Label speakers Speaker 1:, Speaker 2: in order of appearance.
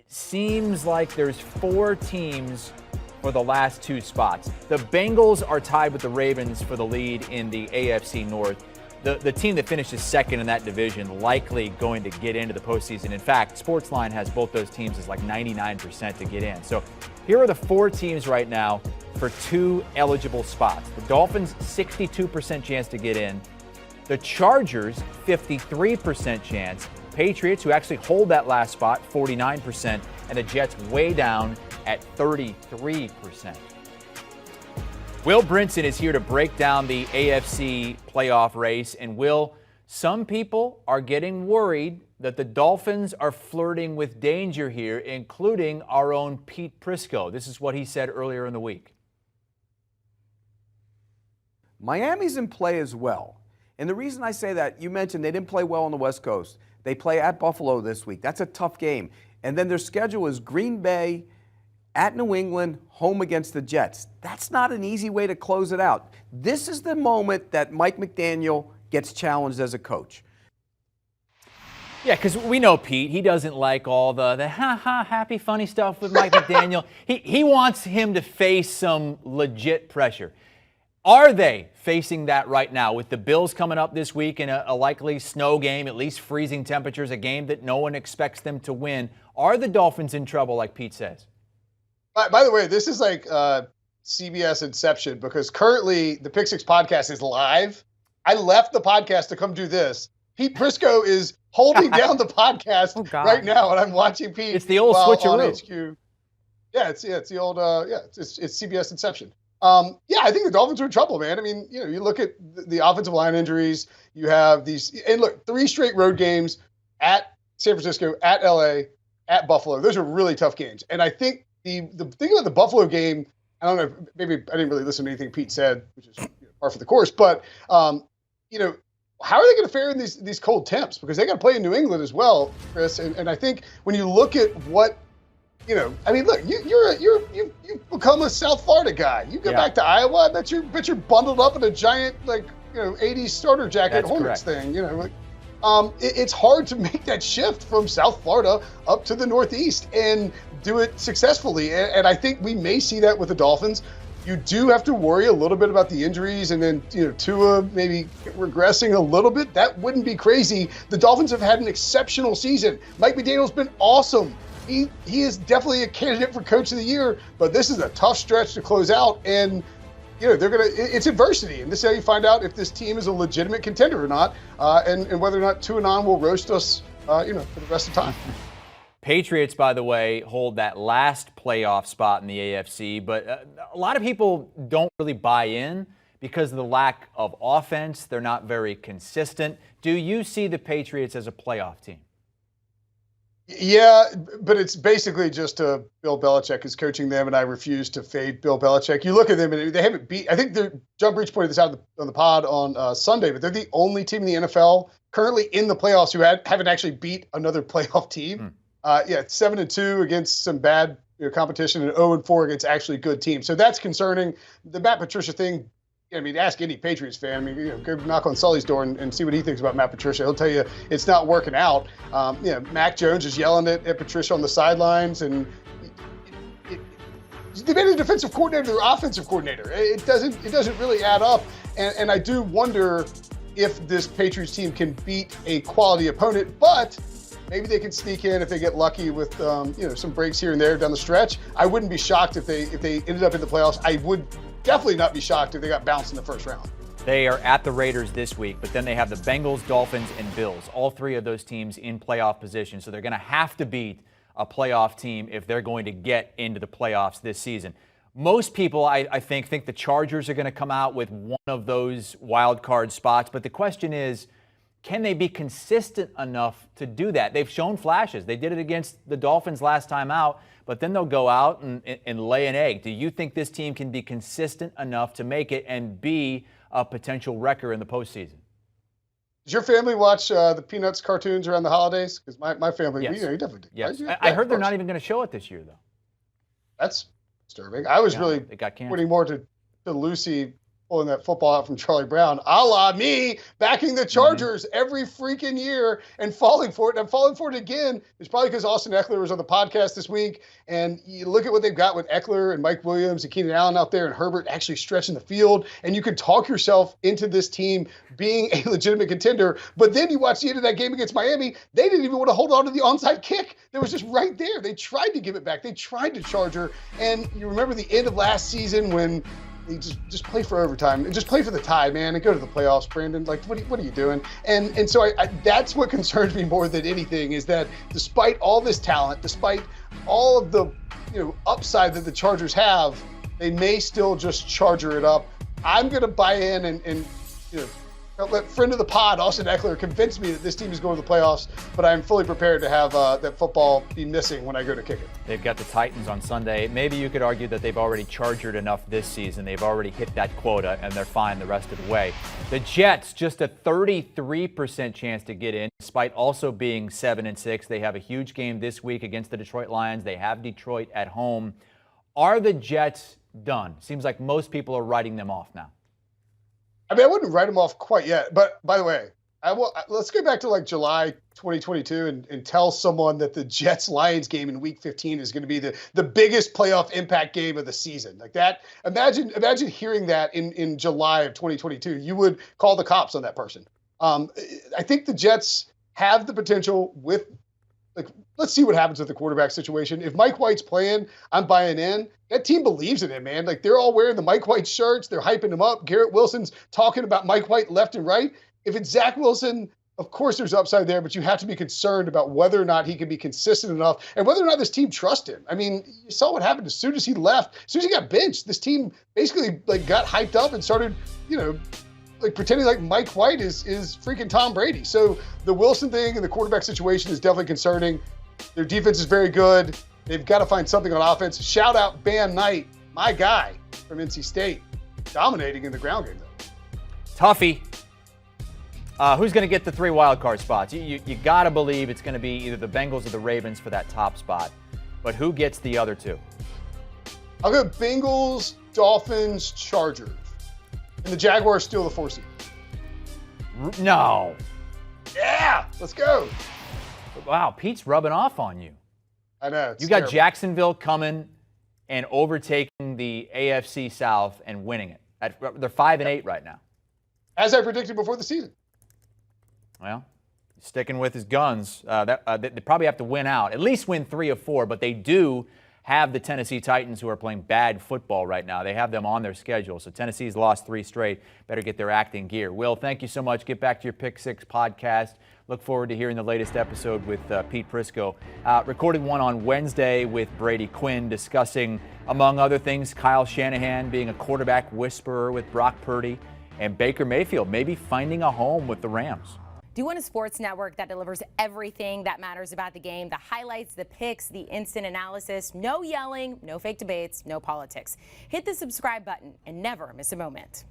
Speaker 1: seems like there's 4 teams for the last 2 spots. The Bengals are tied with the Ravens for the lead in the AFC North. The team that finishes second in that division likely going to get into the postseason. In fact, Sportsline has both those teams as like 99% to get in. So here are the 4 teams right now for 2 eligible spots. The Dolphins, 62% chance to get in. The Chargers, 53% chance. Patriots, who actually hold that last spot, 49%. And the Jets way down at 33%. Will Brinson is here to break down the AFC playoff race. And Will, some people are getting worried that the Dolphins are flirting with danger here, including our own Pete Prisco. This is what he said earlier in the week.
Speaker 2: Miami's in play as well. And the reason I say that, you mentioned they didn't play well on the West Coast. They play at Buffalo this week. That's a tough game. And then their schedule is Green Bay, at New England, home against the Jets. That's not an easy way to close it out. This is the moment that Mike McDaniel gets challenged as a coach.
Speaker 1: Yeah, because we know Pete. He doesn't like all the happy, funny stuff with Mike McDaniel. He wants him to face some legit pressure. Are they facing that right now with the Bills coming up this week in a likely snow game, at least freezing temperatures, a game that no one expects them to win? Are the Dolphins in trouble, like Pete says?
Speaker 3: By the way, this is like CBS Inception, because currently the Pick Six podcast is live. I left the podcast to come do this. Pete Prisco is holding down the podcast right now, and I'm watching Pete.
Speaker 1: It's the old switcheroo.
Speaker 3: HQ. Yeah, it's the old it's CBS Inception. Yeah, I think the Dolphins are in trouble, man. I mean, you look at the offensive line injuries. You have these, and look, 3 straight road games at San Francisco, at LA, at Buffalo. Those are really tough games, and I think. The thing about the Buffalo game, I don't know, maybe I didn't really listen to anything Pete said, which is par for the course, but, how are they going to fare in these cold temps? Because they got to play in New England as well, Chris. And I think when you look at what, I mean, look, you've become a South Florida guy. You go back to Iowa, I bet you're bundled up in a giant, 80s starter jacket Hornets thing, it's hard to make that shift from South Florida up to the Northeast and do it successfully. And I think we may see that with the Dolphins. You do have to worry a little bit about the injuries, and then, Tua maybe regressing a little bit. That wouldn't be crazy. The Dolphins have had an exceptional season. Mike McDaniel's been awesome. He is definitely a candidate for Coach of the Year, but this is a tough stretch to close out. And it's adversity, and this is how you find out if this team is a legitimate contender or not, and whether or not Tuanon will roast us, for the rest of the time.
Speaker 1: Patriots, by the way, hold that last playoff spot in the AFC, but a lot of people don't really buy in because of the lack of offense. They're not very consistent. Do you see the Patriots as a playoff team?
Speaker 3: Yeah, but it's basically just Bill Belichick is coaching them, and I refuse to fade Bill Belichick. You look at them, and they haven't beat. I think John Breach pointed this out on the pod on Sunday, but they're the only team in the NFL currently in the playoffs who haven't actually beat another playoff team. 7-2 against some bad competition, and 0-4 against actually good teams. So that's concerning. The Matt Patricia thing. I mean, ask any Patriots fan. I mean, go knock on Sully's door and see what he thinks about Matt Patricia. He'll tell you it's not working out. Mac Jones is yelling at Patricia on the sidelines, and they made a defensive coordinator their offensive coordinator. It doesn't really add up. And I do wonder if this Patriots team can beat a quality opponent, but maybe they can sneak in if they get lucky with some breaks here and there down the stretch. I wouldn't be shocked if they ended up in the playoffs. I would definitely not be shocked if they got bounced in the first round.
Speaker 1: They are at the Raiders this week, but then they have the Bengals, Dolphins, and Bills. All 3 of those teams in playoff position, so they're going to have to beat a playoff team if they're going to get into the playoffs this season. Most people, I think the Chargers are going to come out with one of those wild card spots, but the question is, can they be consistent enough to do that? They've shown flashes. They did it against the Dolphins last time out, but then they'll go out and lay an egg. Do you think this team can be consistent enough to make it and be a potential wrecker in the postseason?
Speaker 3: Does your family watch the Peanuts cartoons around the holidays? Because my family,
Speaker 1: yes.
Speaker 3: You definitely do.
Speaker 1: Yes.
Speaker 3: Right?
Speaker 1: I heard they're not even going to show it this year, though.
Speaker 3: That's disturbing. I was really
Speaker 1: it got canceled.
Speaker 3: pointing more to Lucy pulling that football out from Charlie Brown, a la me backing the Chargers every freaking year and falling for it. And I'm falling for it again. It's probably because Austin Eckler was on the podcast this week. And you look at what they've got with Eckler and Mike Williams and Keenan Allen out there and Herbert actually stretching the field. And you can talk yourself into this team being a legitimate contender. But then you watch the end of that game against Miami. They didn't even want to hold on to the onside kick. That was just right there. They tried to give it back. They tried to charge her. And you remember the end of last season when they just play for overtime and just play for the tie, man, and go to the playoffs, Brandon. Like, what are you doing? And so I that's what concerns me more than anything is that despite all this talent, despite all of the upside that the Chargers have, they may still just charger it up. I'm going to buy in and let friend of the pod, Austin Eckler, convince me that this team is going to the playoffs, but I'm fully prepared to have that football be missing when I go to kick it.
Speaker 1: They've got the Titans on Sunday. Maybe you could argue that they've already chargered enough this season. They've already hit that quota, and they're fine the rest of the way. The Jets, just a 33% chance to get in, despite also being 7-6. They have a huge game this week against the Detroit Lions. They have Detroit at home. Are the Jets done? Seems like most people are writing them off now.
Speaker 3: I mean, I wouldn't write them off quite yet. But by the way, let's go back to like July 2022 and tell someone that the Jets-Lions game in Week 15 is going to be the biggest playoff impact game of the season. Like that. Imagine hearing that in July of 2022. You would call the cops on that person. I think the Jets have the potential with. Like, let's see what happens with the quarterback situation. If Mike White's playing, I'm buying in. That team believes in him, man. Like, they're all wearing the Mike White shirts. They're hyping him up. Garrett Wilson's talking about Mike White left and right. If it's Zach Wilson, of course there's upside there, but you have to be concerned about whether or not he can be consistent enough and whether or not this team trusts him. I mean, you saw what happened as soon as he left. As soon as he got benched, this team basically got hyped up and started, pretending like Mike White is freaking Tom Brady. So the Wilson thing and the quarterback situation is definitely concerning. Their defense is very good. They've got to find something on offense. Shout out Bam Knight, my guy from NC State, dominating in the ground game, though.
Speaker 1: Tuffy. Who's going to get the 3 wild card spots? You got to believe it's going to be either the Bengals or the Ravens for that top spot. But who gets the other 2?
Speaker 3: I'll go Bengals, Dolphins, Chargers. And the Jaguars steal the 4 seed.
Speaker 1: No.
Speaker 3: Yeah, let's go.
Speaker 1: Wow, Pete's rubbing off on you.
Speaker 3: I know.
Speaker 1: You got terrible. Jacksonville coming and overtaking the AFC South and winning it. They're 5-8 right now.
Speaker 3: As I predicted before the season.
Speaker 1: Well, sticking with his guns. They probably have to win out, at least win 3 of 4, but they do have the Tennessee Titans, who are playing bad football right now. They have them on their schedule. So Tennessee's lost 3 straight. Better get their act in gear. Will, thank you so much. Get back to your Pick 6 podcast. Look forward to hearing the latest episode with Pete Prisco. Recorded one on Wednesday with Brady Quinn discussing, among other things, Kyle Shanahan being a quarterback whisperer with Brock Purdy and Baker Mayfield maybe finding a home with the Rams.
Speaker 4: Do you want a sports network that delivers everything that matters about the game? The highlights, the picks, the instant analysis, no yelling, no fake debates, no politics. Hit the subscribe button and never miss a moment.